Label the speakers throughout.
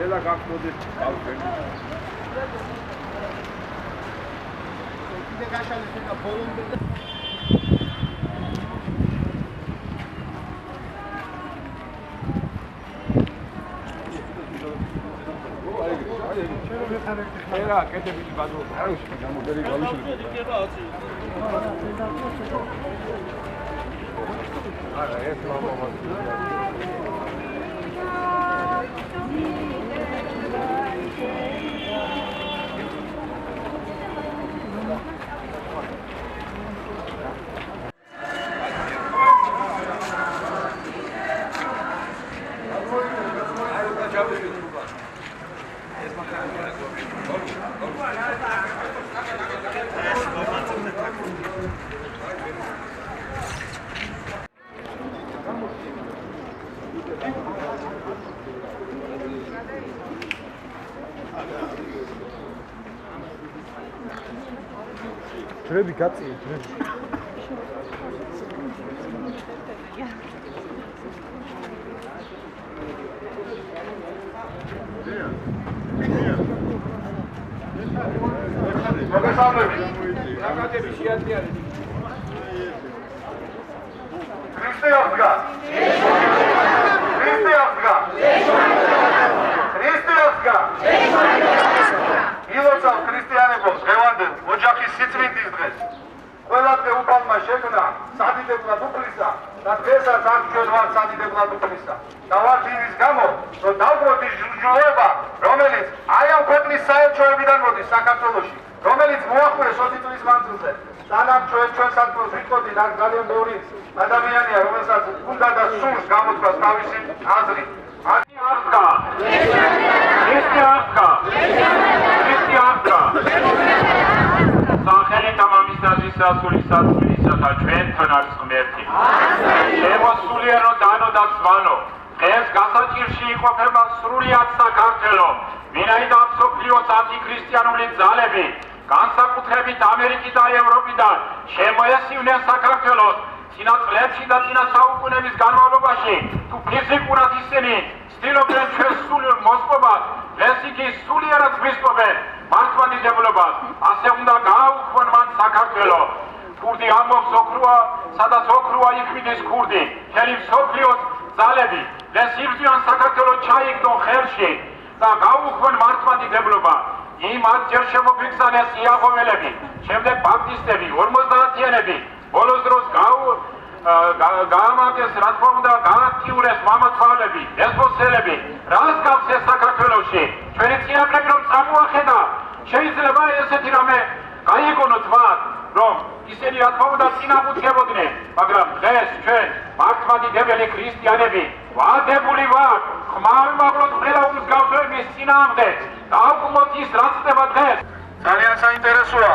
Speaker 1: ელა გახმოდეთ ავწენ. კიდე გაშალეს და ბოლომდე Era კეთები ბაზო. არის გამოდერი გავიშლები. არა, ეს მომავალ. Trebuie gații, trebuie. ქრისტიანებოს ღევანდელ ოჯახის სიწმინდის დღეს ყველადღე უფალმა შექმნა სადიდებლად უფლისა და დღესაც აქ ჩვენ ვართ სადიდებლად უფლისა და ვართ იმის გამო რომ დავყოთ ის ჯუჯულება რომელიც აი ამ ქვეყნის საელჩოებიდან მოდის საქართველოში რომელიც მოახურეს 20 წლის მანძილზე სანამ ჩვენ საქართველოს ვიტყოდით აქ ძალიან ბევრი ადამიანია რომელსაც უნდა და სურს გამოთქვას თავისი აზრი სახელით ამამის ნაზისასულისაც მისათა ჩვენთან არის ღმერთი. შემოსულიერო დანო და ძვანო, დღეს გასაჭირში იყოფება სრულიად საქართველო, ვინაიდან მსოფლიოს ანტიქრისტიანული ძალები, განსაკუთრებით ამერიკის და ევროპიდან შემოესივნენ საქართველოს წინა წლებში და წინა საუკუნეების განმავლობაში, თუ ფიზიკურად ისინი ცდილობდნენ ჩვენს სულ მოსპობას, დღეს იგი სულიერად გვისპობენ მართლმადიდებლობას, ასე უნდა გააუქმონ მან საქართველო. ქურდი ამბობს ოქროა, სადაც ოქროა იქ მიდის ქურდი. მთელი მსოფლიოს ძალები დღეს იბრძვიან საქართველოს ჩაიგდონ ხელში და გააუქმონ მართლმადიდებლობა. იმათ ჯერ შემოფიქსანეს იაღვეველები, შემდეგ ბაპტისტები, 50-იანები, ბოლოს დროს გაამაგეს, რა თქმა უნდა, გააქტიურეს მამათვალები, დესპოტელები. რას გავს ეს საქართველოში? ჩვენი წინაპრები რომ წამოახედა, შეიძლება ესეთი რამე გაიგონოთ მათ, რომ ისინი რა თქმა უნდა წინამორბოდნენ, მაგრამ დღეს ჩვენ მართლმადიდებელი ქრისტიანები ვადებული ვართ, ხმარ ვაღლოთ ყველა უმსგავსების წინააღმდეგ, დავყმოთ ის რაც ხდება დღეს. ძალიან საინტერესოა,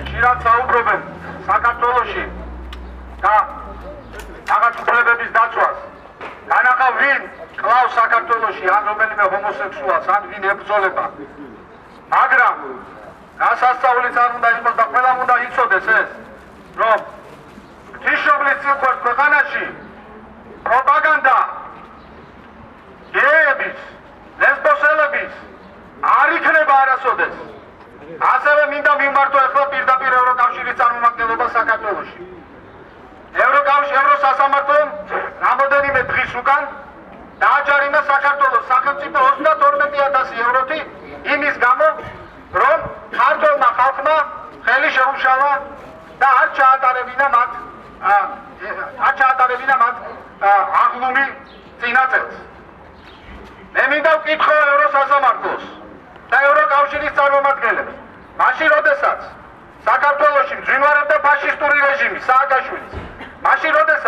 Speaker 1: ხშირად საუბრობენ საქართველოში და რაღაც უფლებების დაცვას. განახა ვინ კლავს საქართველოში ან რომელიმე ჰომოსექსუალს ან ვინ ებრძოლება. მაგრამ გასასწაულიც არ უნდა იყოს და ყველამ უნდა იცოდეს ეს, რომ ღვთისმშობლის წინყვართ ქვეყანაში პროპაგანდა გეების, ლესბოსელების არ იქნება არასოდეს. ასევე მინდა მიმართო ახლა პირდაპირ ევროკავშირის წარმომადგენლობა საქართველოში. ევროსასამართლომ რამოდენიმე დღის უკან დააჯარიმა საქართველოს სახელმწიფო 32,000 ევროთი იმის გამო, რომ ქართველმა ხალხმა ხელი შეუშალა და არ ჩაატარებინა მათ აღლუმი წინაწელს. მე მინდა ვკითხო ევროსასამართლოს და ევროკავშირის წარმომადგენლებს, მაშინ როდესაც საქართველოში მძვინვარებდა ფაშისტური რეჟიმი, სააკაშვილის, მაშინ როდესაც